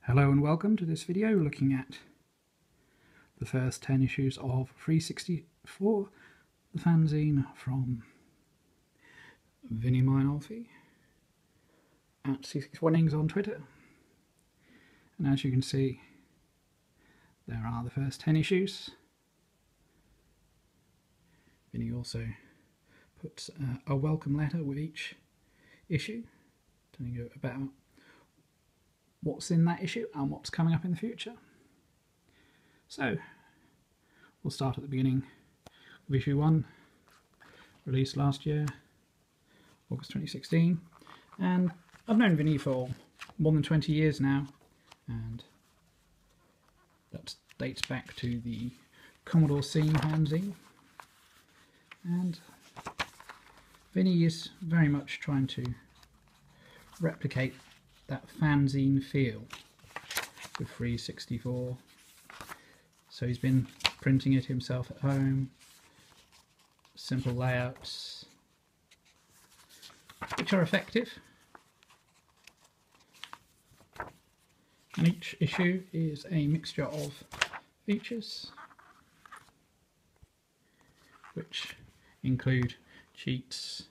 Hello and welcome to this video looking at the first 10 issues of FREEZE64, the fanzine from Vinny Mainolfi at C6Winnings on Twitter. And as you can see, there are the first 10 issues. Vinny also puts a welcome letter with each issue, telling you about what's in that issue and what's coming up in the future. So we'll start at the beginning of issue 1, released last year, August 2016, and I've known Vinny for more than 20 years now, and that dates back to the Commodore Scene fanzine, and Vinny is very much trying to replicate that fanzine feel with FREEZE64. So he's been printing it himself at home, simple layouts which are effective, and each issue is a mixture of features which include cheats,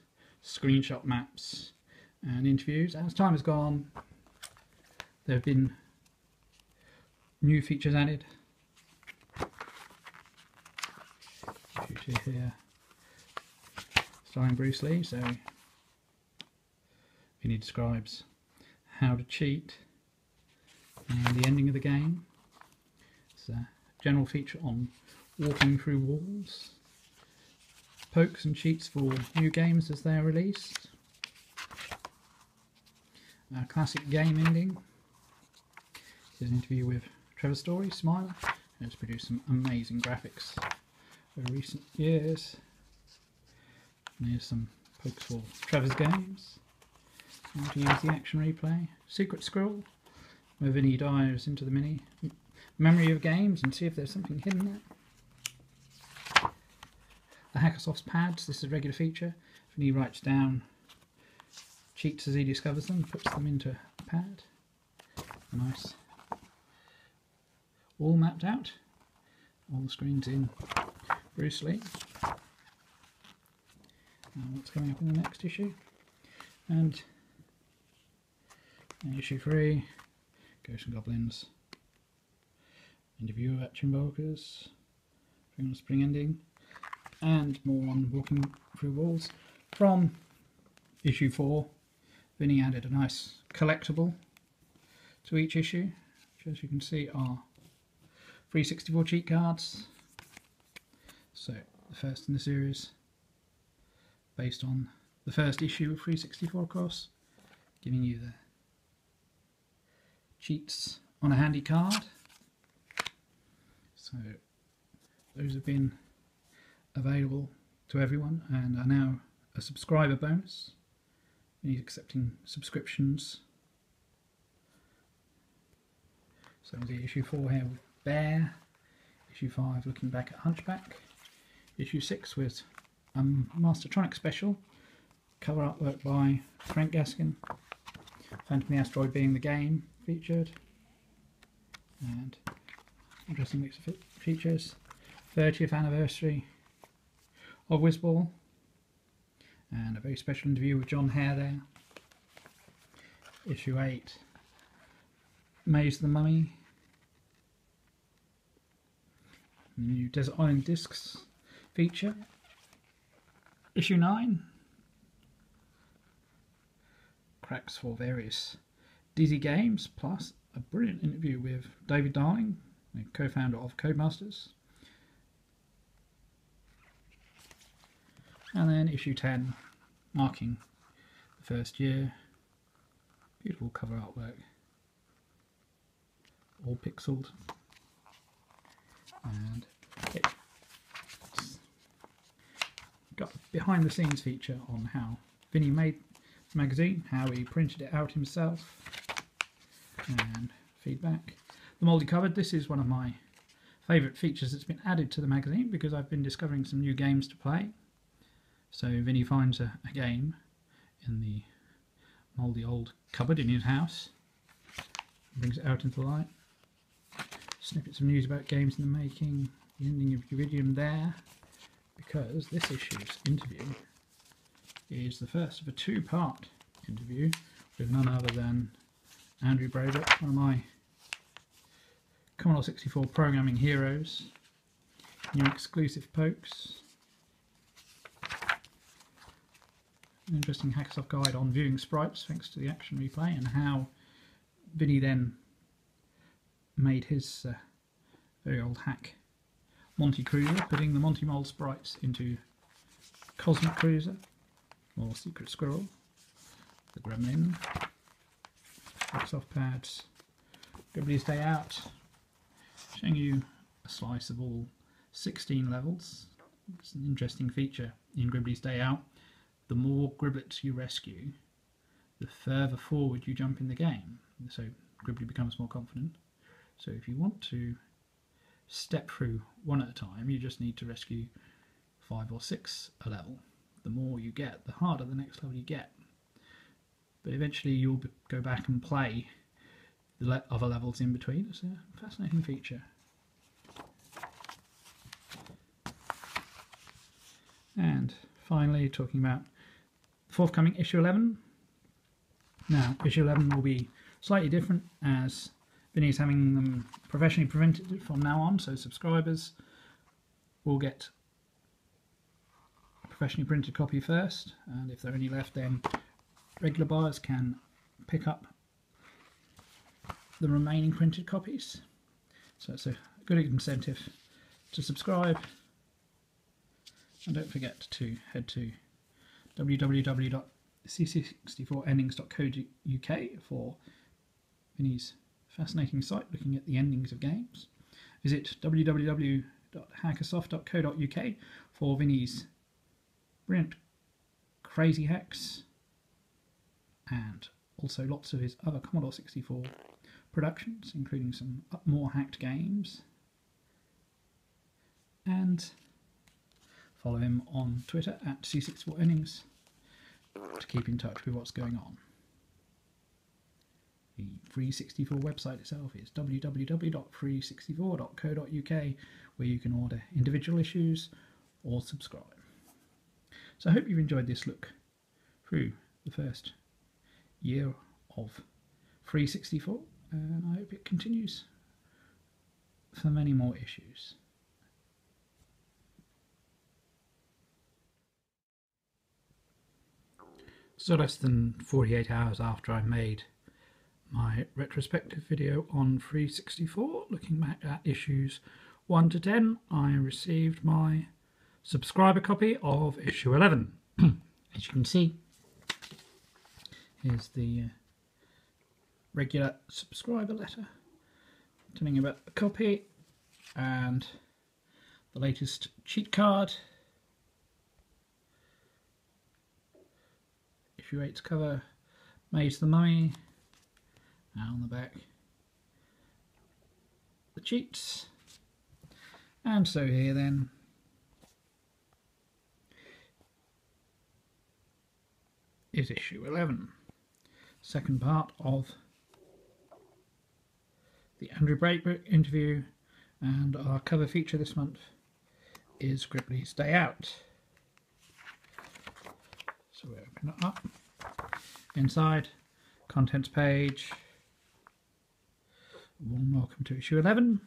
screenshot maps and interviews. As time has gone, there have been new features added. Issue 2 here, starring Bruce Lee, so Vinny describes how to cheat and the ending of the game. It's a general feature on walking through walls, pokes and cheats for new games as they are released, a classic game ending. This is an interview with Trevor Story, Smiler, who has produced some amazing graphics over recent years. And here's some pokes for Trevor's games. How to use the action replay. Secret Scroll, where Vinny dives into the memory of games and see if there's something hidden there. The Hackersoft's pads, this is a regular feature. Vinny writes down cheats as he discovers them, puts them into a pad. Nice. All mapped out. All the screens in Bruce Lee. What's coming up in the next issue? And issue 3, Ghosts and Goblins. Interview at Chimbolka's, on spring ending, and more on walking through walls. From issue 4, Vinny added a nice collectible to each issue, which as you can see are FREEZE64 cheat cards. So the first in the series, based on the first issue of FREEZE64, of course, giving you the cheats on a handy card. So those have been available to everyone and are now a subscriber bonus. He's accepting subscriptions. So the issue 4 here with Bear, issue 5 looking back at Hunchback, issue 6 with Mastertronic special, cover artwork by Frank Gaskin, Phantom the Asteroid being the game featured, and interesting mix of features. 30th anniversary of Whizball, and a very special interview with John Hare there. Issue 8, Maze the Mummy, the new Desert Island Discs feature. Issue 9, cracks for various Dizzy games, plus a brilliant interview with David Darling, the co-founder of Codemasters. And then issue 10, marking the first year. Beautiful cover artwork, all pixeled, and it's got a behind the scenes feature on how Vinny made the magazine, how he printed it out himself, and feedback. The mouldy cupboard, this is one of my favourite features that's been added to the magazine because I've been discovering some new games to play. So Vinny finds a game in the mouldy old cupboard in his house, brings it out into the light. Snippets of news about games in the making, the ending of Uridium there, because this issue's interview is the first of a two-part interview with none other than Andrew Braybrook, one of my Commodore 64 programming heroes. New exclusive pokes. An interesting Hackersoft guide on viewing sprites thanks to the action replay, and how Vinny then made his very old hack Monty Cruiser, putting the Monty Mole sprites into Cosmic Cruiser, or Secret Squirrel, the Gremlin, Hackersoft pads, Gribbly's Day Out, showing you a slice of all 16 levels. It's an interesting feature in Gribbly's Day Out. The more Griblets you rescue, the further forward you jump in the game. So Gribbly becomes more confident. So if you want to step through one at a time, you just need to rescue 5 or 6 a level. The more you get, the harder the next level you get. But eventually you'll go back and play the other levels in between. It's a fascinating feature. And finally, talking about forthcoming issue 11. Now, issue 11 will be slightly different, as Vinny's having them professionally printed from now on, so subscribers will get a professionally printed copy first, and if there are any left, then regular buyers can pick up the remaining printed copies. So it's a good incentive to subscribe, and don't forget to head to www.c64endings.co.uk for Vinny's fascinating site looking at the endings of games. Visit www.hackersoft.co.uk for Vinny's brilliant crazy hacks, and also lots of his other Commodore 64 productions, including some more hacked games. And follow him on Twitter at C64endings to keep in touch with what's going on. The FREEZE64 website itself is www.freeze64.co.uk, where you can order individual issues or subscribe. So I hope you've enjoyed this look through the first year of FREEZE64, and I hope it continues for many more issues. So less than 48 hours after I made my retrospective video on FREEZE64, looking back at issues 1 to 10, I received my subscriber copy of issue 11. As you can see, here's the regular subscriber letter telling you about the copy and the latest cheat card. Issue 8's cover, Maze the Mummy, and on the back the cheats. And so here then is issue 11, second part of the Andrew Braybrook interview, and our cover feature this month is Gribbly's Day Out. So we open it up. Inside, contents page, warm welcome to issue 11.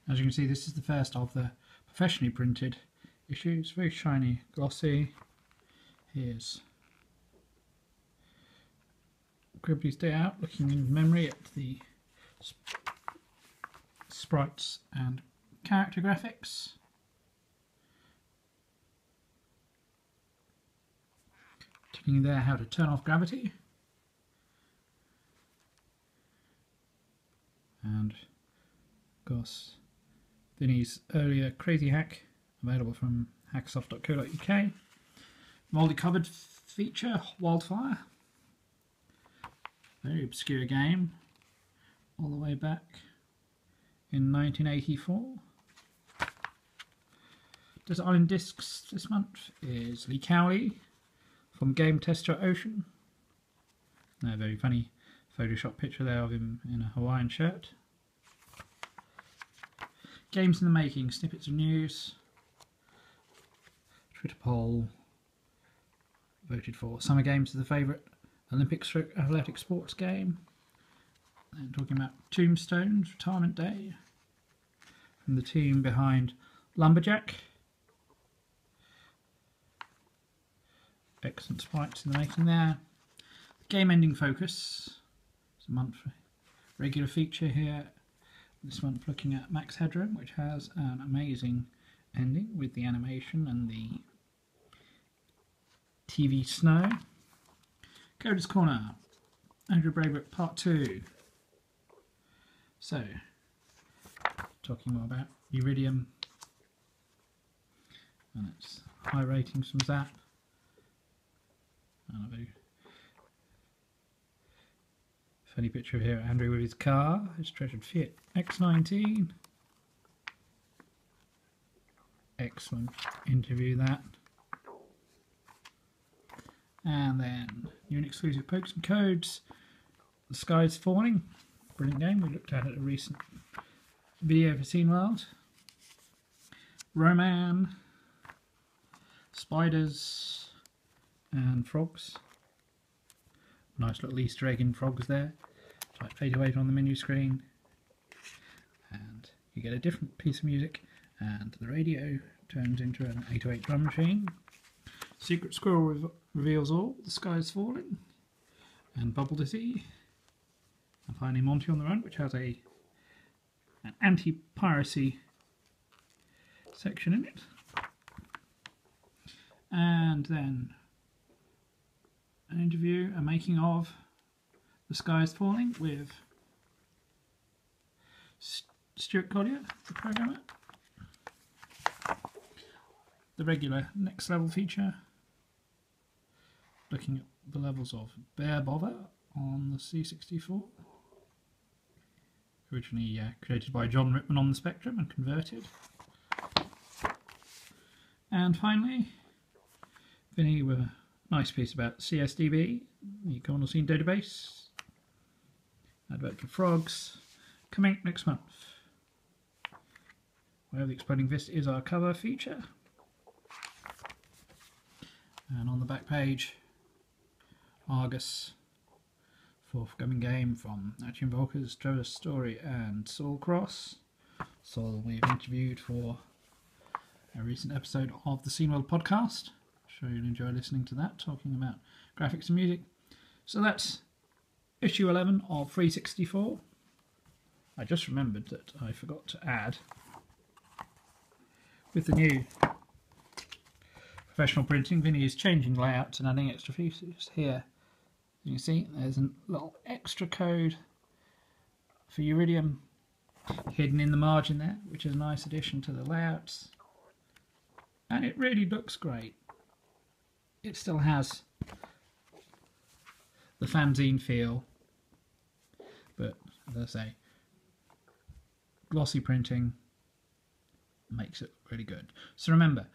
As you can see, this is the first of the professionally printed issues, very shiny, glossy. Here's Gribbly's Day Out, looking in memory at the sprites and character graphics. Telling you there how to turn off gravity. And of course Vinny's earlier crazy hack, available from hackersoft.co.uk. Moldy cupboard feature, Wildfire. Very obscure game, all the way back in 1984. Desert Island Discs this month is Lee Cowley from Game Tester Ocean. A very funny Photoshop picture there of him in a Hawaiian shirt. Games in the making, snippets of news, Twitter poll, voted for Summer Games as the favourite Olympic stroke athletic sports game. And talking about Tombstone's retirement day from the team behind Lumberjack. Excellent spikes in the making there. Game ending focus. It's a month regular feature here. This month looking at Max Headroom, which has an amazing ending with the animation and the TV snow. Coder's Corner, Andrew Braybrook Part 2. So, talking more about Iridium and its high ratings from Zap. And a very funny picture here of Andrew with his car, his treasured Fiat X19. Excellent interview that. And then new and exclusive pokes and codes. The Sky's Falling, brilliant game. We looked at it in a recent video for Scene World. Roman, spiders and frogs. Nice little Easter egg in frogs there. Type fade away on the menu screen, and you get a different piece of music, and the radio turns into an 808 drum machine. Secret Squirrel reveals all. The Sky's Falling, and Bubble Dizzy, and finally Monty on the Run, which has an anti-piracy section in it, and then an interview, a making of The Sky's Falling with Stuart Collier, the programmer. The regular next level feature, looking at the levels of Bear Bother on the C64, originally created by John Rittman on the Spectrum and converted. And finally, Vinny with a nice piece about CSDB, the Common Scene database. Advert for frogs, coming next month. Where the Exploding Fist is our cover feature. And on the back page, Argus, forthcoming game from Action Volkers, Trevor Story and Saul Cross. Saul we've interviewed for a recent episode of the Scene World podcast. Sure you'll enjoy listening to that, talking about graphics and music. So that's issue 11 of FREEZE64. I just remembered that I forgot to add, with the new professional printing, Vinny is changing layouts and adding extra features here. You can see there's a little extra code for Iridium hidden in the margin there, which is a nice addition to the layouts. And it really looks great. It still has the fanzine feel, but as I say, glossy printing makes it really good. So remember,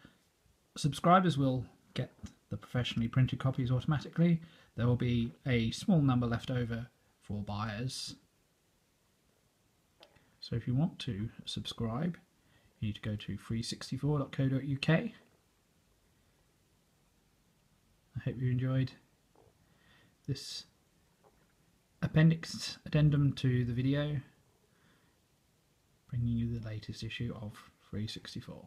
subscribers will get the professionally printed copies automatically. There will be a small number left over for buyers. So if you want to subscribe, you need to go to freeze64.co.uk. I hope you enjoyed this appendix addendum to the video, bringing you the latest issue of FREEZE64.